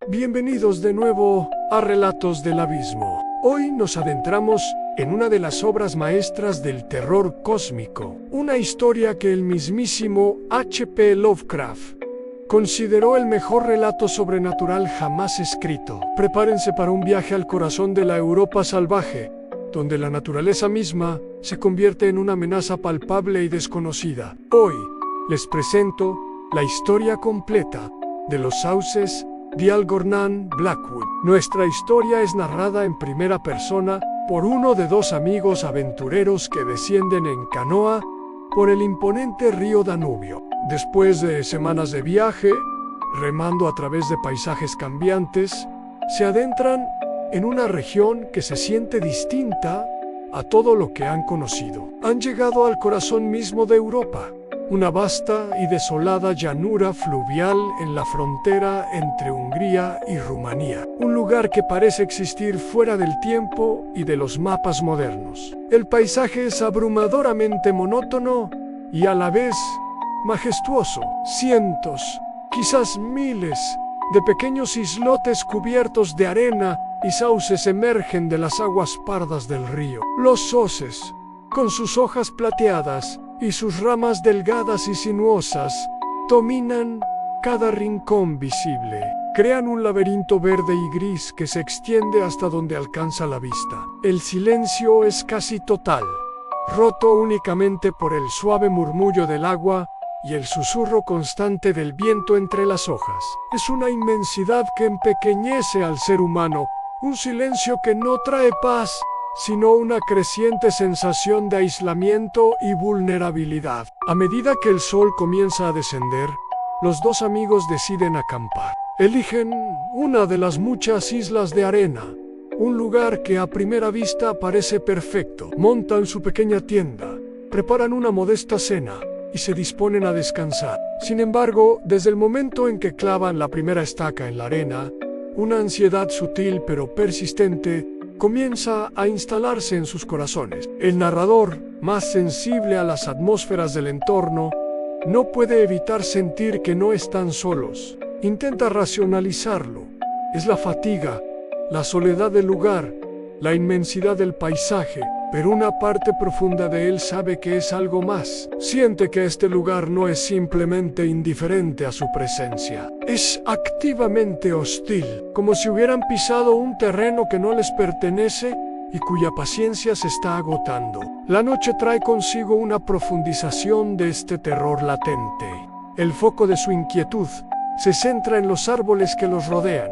Bienvenidos de nuevo a Relatos del Abismo. Hoy nos adentramos en una de las obras maestras del terror cósmico, una historia que el mismísimo H.P. Lovecraft consideró el mejor relato sobrenatural jamás escrito. Prepárense para un viaje al corazón de la Europa salvaje, donde la naturaleza misma se convierte en una amenaza palpable y desconocida. Hoy les presento la historia completa de los sauces de Algornán Blackwood. Nuestra historia es narrada en primera persona por uno de dos amigos aventureros que descienden en canoa por el imponente río Danubio. Después de semanas de viaje, remando a través de paisajes cambiantes, se adentran en una región que se siente distinta a todo lo que han conocido. Han llegado al corazón mismo de Europa, una vasta y desolada llanura fluvial en la frontera entre Hungría y Rumanía, un lugar que parece existir fuera del tiempo y de los mapas modernos. El paisaje es abrumadoramente monótono y a la vez majestuoso. Cientos, quizás miles, de pequeños islotes cubiertos de arena y sauces emergen de las aguas pardas del río. Los sauces, con sus hojas plateadas y sus ramas delgadas y sinuosas, dominan cada rincón visible. Crean un laberinto verde y gris que se extiende hasta donde alcanza la vista. El silencio es casi total, roto únicamente por el suave murmullo del agua y el susurro constante del viento entre las hojas. Es una inmensidad que empequeñece al ser humano, un silencio que no trae paz, sino una creciente sensación de aislamiento y vulnerabilidad. A medida que el sol comienza a descender, los dos amigos deciden acampar. Eligen una de las muchas islas de arena, un lugar que a primera vista parece perfecto. Montan su pequeña tienda, preparan una modesta cena y se disponen a descansar. Sin embargo, desde el momento en que clavan la primera estaca en la arena, una ansiedad sutil pero persistente comienza a instalarse en sus corazones. El narrador, más sensible a las atmósferas del entorno, no puede evitar sentir que no están solos. Intenta racionalizarlo. Es la fatiga, la soledad del lugar, la inmensidad del paisaje, pero una parte profunda de él sabe que es algo más. Siente que este lugar no es simplemente indiferente a su presencia. Es activamente hostil, como si hubieran pisado un terreno que no les pertenece y cuya paciencia se está agotando. La noche trae consigo una profundización de este terror latente. El foco de su inquietud se centra en los árboles que los rodean,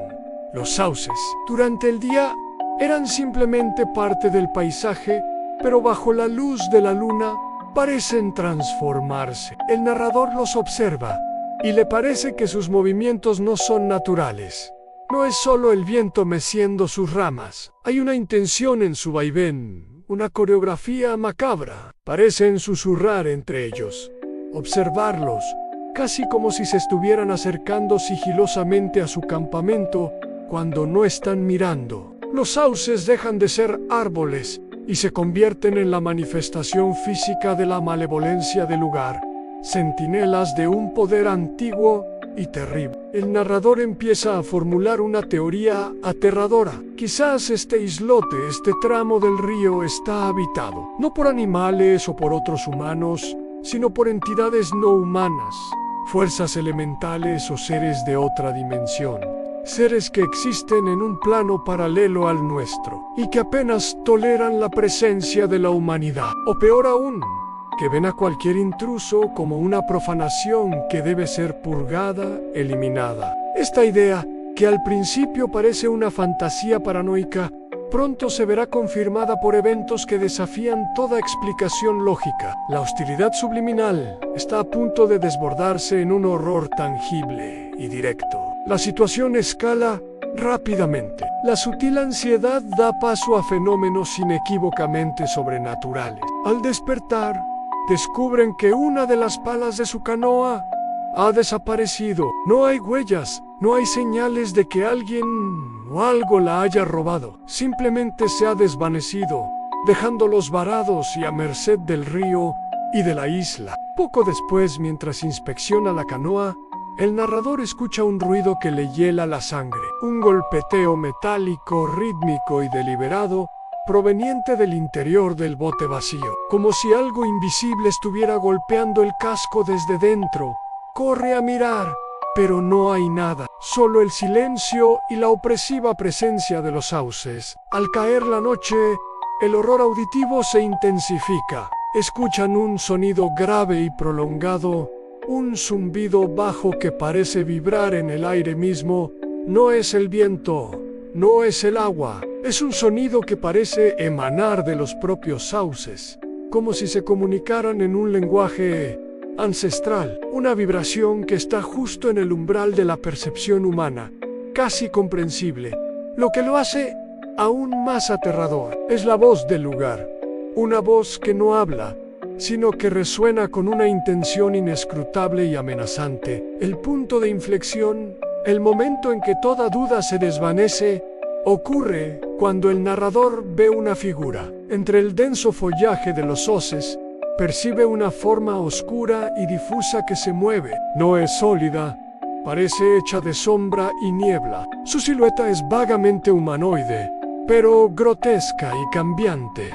los sauces. Durante el día eran simplemente parte del paisaje, pero bajo la luz de la luna parecen transformarse. El narrador los observa y le parece que sus movimientos no son naturales. No es solo el viento meciendo sus ramas. Hay una intención en su vaivén, una coreografía macabra. Parecen susurrar entre ellos, observarlos, casi como si se estuvieran acercando sigilosamente a su campamento cuando no están mirando. Los sauces dejan de ser árboles y se convierten en la manifestación física de la malevolencia del lugar, centinelas de un poder antiguo y terrible. El narrador empieza a formular una teoría aterradora. Quizás este islote, este tramo del río está habitado, no por animales o por otros humanos, sino por entidades no humanas, fuerzas elementales o seres de otra dimensión. Seres que existen en un plano paralelo al nuestro y que apenas toleran la presencia de la humanidad. O peor aún, que ven a cualquier intruso como una profanación que debe ser purgada, eliminada. Esta idea, que al principio parece una fantasía paranoica, pronto se verá confirmada por eventos que desafían toda explicación lógica. La hostilidad subliminal está a punto de desbordarse en un horror tangible y directo. La situación escala rápidamente. La sutil ansiedad da paso a fenómenos inequívocamente sobrenaturales. Al despertar, descubren que una de las palas de su canoa ha desaparecido. No hay huellas, no hay señales de que alguien o algo la haya robado. Simplemente se ha desvanecido, dejándolos varados y a merced del río y de la isla. Poco después, mientras inspecciona la canoa, El narrador escucha un ruido que le hiela la sangre, un golpeteo metálico, rítmico y deliberado, proveniente del interior del bote vacío, como si algo invisible estuviera golpeando el casco desde dentro. Corre a mirar, pero no hay nada, solo el silencio y la opresiva presencia de los sauces. Al caer la noche, el horror auditivo se intensifica. Escuchan un sonido grave y prolongado, un zumbido bajo que parece vibrar en el aire mismo. No es el viento, no es el agua, es un sonido que parece emanar de los propios sauces, como si se comunicaran en un lenguaje ancestral, una vibración que está justo en el umbral de la percepción humana, casi comprensible. Lo que lo hace aún más aterrador es la voz del lugar, una voz que no habla, sino que resuena con una intención inescrutable y amenazante. El punto de inflexión, el momento en que toda duda se desvanece, ocurre cuando el narrador ve una figura. Entre el denso follaje de los hoces, percibe una forma oscura y difusa que se mueve. No es sólida, parece hecha de sombra y niebla. Su silueta es vagamente humanoide, pero grotesca y cambiante,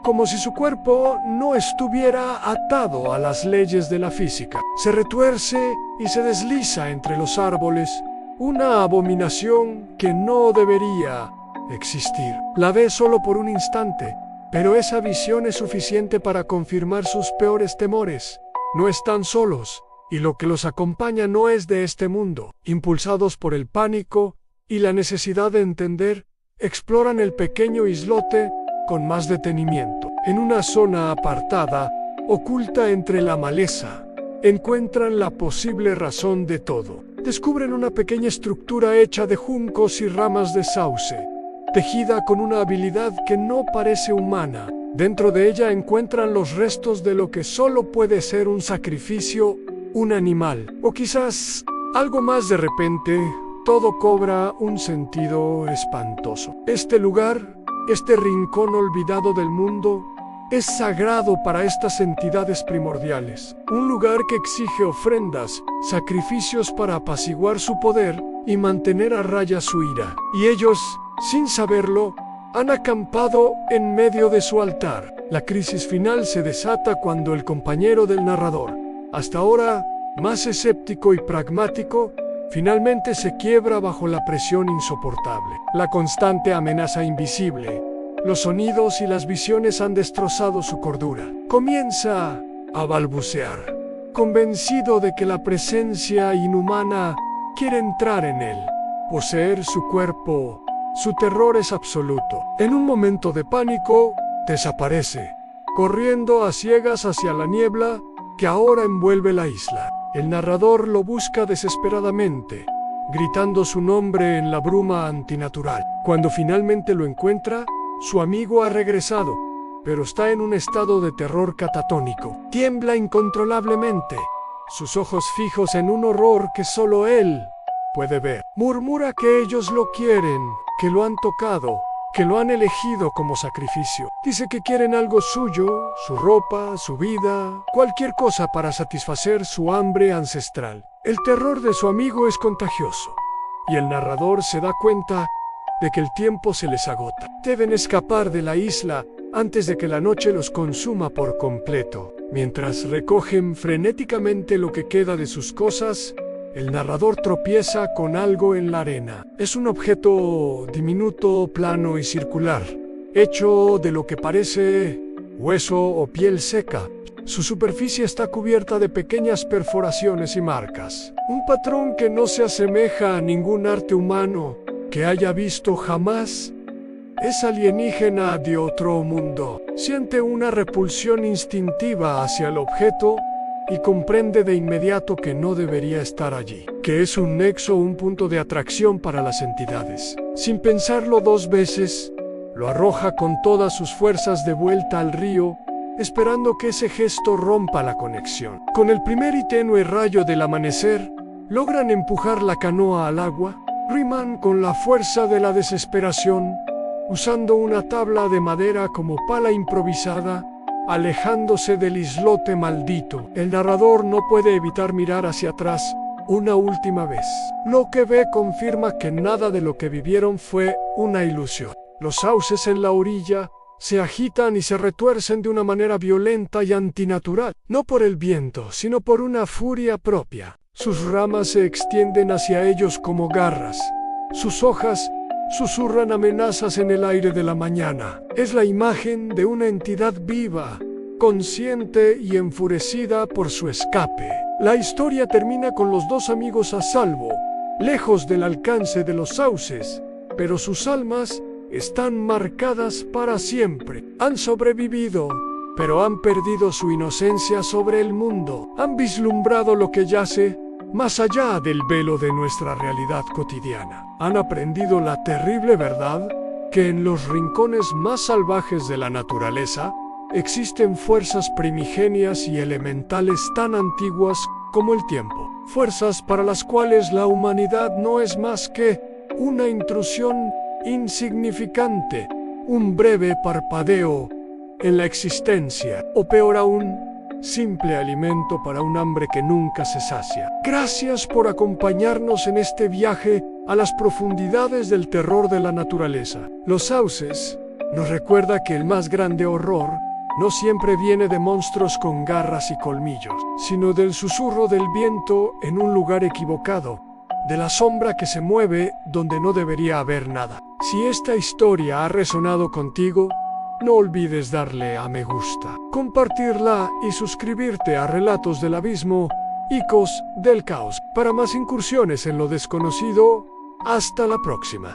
como si su cuerpo no estuviera atado a las leyes de la física. Se retuerce y se desliza entre los árboles, una abominación que no debería existir. La ve solo por un instante, pero esa visión es suficiente para confirmar sus peores temores. No están solos, y lo que los acompaña no es de este mundo. Impulsados por el pánico y la necesidad de entender, exploran el pequeño islote con más detenimiento. En una zona apartada, oculta entre la maleza, encuentran la posible razón de todo. Descubren una pequeña estructura hecha de juncos y ramas de sauce, tejida con una habilidad que no parece humana. Dentro de ella encuentran los restos de lo que solo puede ser un sacrificio, un animal, o quizás algo más. De repente, todo cobra un sentido espantoso. Este lugar, este rincón olvidado del mundo, es sagrado para estas entidades primordiales. Un lugar que exige ofrendas, sacrificios para apaciguar su poder y mantener a raya su ira. Y ellos, sin saberlo, han acampado en medio de su altar. La crisis final se desata cuando el compañero del narrador, hasta ahora más escéptico y pragmático, finalmente se quiebra bajo la presión insoportable. La constante amenaza invisible, los sonidos y las visiones han destrozado su cordura. Comienza a balbucear, convencido de que la presencia inhumana quiere entrar en él, poseer su cuerpo. Su terror es absoluto. En un momento de pánico, desaparece, corriendo a ciegas hacia la niebla que ahora envuelve la isla. El narrador lo busca desesperadamente, gritando su nombre en la bruma antinatural. Cuando finalmente lo encuentra, su amigo ha regresado, pero está en un estado de terror catatónico. Tiembla incontrolablemente, sus ojos fijos en un horror que solo él puede ver. Murmura que ellos lo quieren, que lo han tocado, que lo han elegido como sacrificio. Dice que quieren algo suyo, su ropa, su vida, cualquier cosa para satisfacer su hambre ancestral. El terror de su amigo es contagioso, y el narrador se da cuenta de que el tiempo se les agota. Deben escapar de la isla antes de que la noche los consuma por completo. Mientras recogen frenéticamente lo que queda de sus cosas, el narrador tropieza con algo en la arena. Es un objeto diminuto, plano y circular, hecho de lo que parece hueso o piel seca. Su superficie está cubierta de pequeñas perforaciones y marcas. Un patrón que no se asemeja a ningún arte humano que haya visto jamás. Es alienígena de otro mundo. Siente una repulsión instintiva hacia el objeto y comprende de inmediato que no debería estar allí, que es un nexo o un punto de atracción para las entidades. Sin pensarlo dos veces, lo arroja con todas sus fuerzas de vuelta al río, esperando que ese gesto rompa la conexión. Con el primer y tenue rayo del amanecer, logran empujar la canoa al agua. Riman con la fuerza de la desesperación, usando una tabla de madera como pala improvisada, alejándose del islote maldito. El narrador no puede evitar mirar hacia atrás, una última vez. Lo que ve confirma que nada de lo que vivieron fue una ilusión. Los sauces en la orilla se agitan y se retuercen de una manera violenta y antinatural, no por el viento, sino por una furia propia. Sus ramas se extienden hacia ellos como garras. Sus hojas susurran amenazas en el aire de la mañana. Es la imagen de una entidad viva, consciente y enfurecida por su escape. La historia termina con los dos amigos a salvo, lejos del alcance de los sauces, pero sus almas están marcadas para siempre. Han sobrevivido, pero han perdido su inocencia sobre el mundo. Han vislumbrado lo que yace más allá del velo de nuestra realidad cotidiana. Han aprendido la terrible verdad que en los rincones más salvajes de la naturaleza existen fuerzas primigenias y elementales tan antiguas como el tiempo. Fuerzas para las cuales la humanidad no es más que una intrusión insignificante, un breve parpadeo en la existencia, o peor aún, simple alimento para un hambre que nunca se sacia. Gracias por acompañarnos en este viaje a las profundidades del terror de la naturaleza. Los sauces nos recuerda que el más grande horror no siempre viene de monstruos con garras y colmillos, sino del susurro del viento en un lugar equivocado, de la sombra que se mueve donde no debería haber nada. Si esta historia ha resonado contigo, no olvides darle a me gusta, compartirla y suscribirte a Relatos del Abismo, Icos del Caos. Para más incursiones en lo desconocido, hasta la próxima.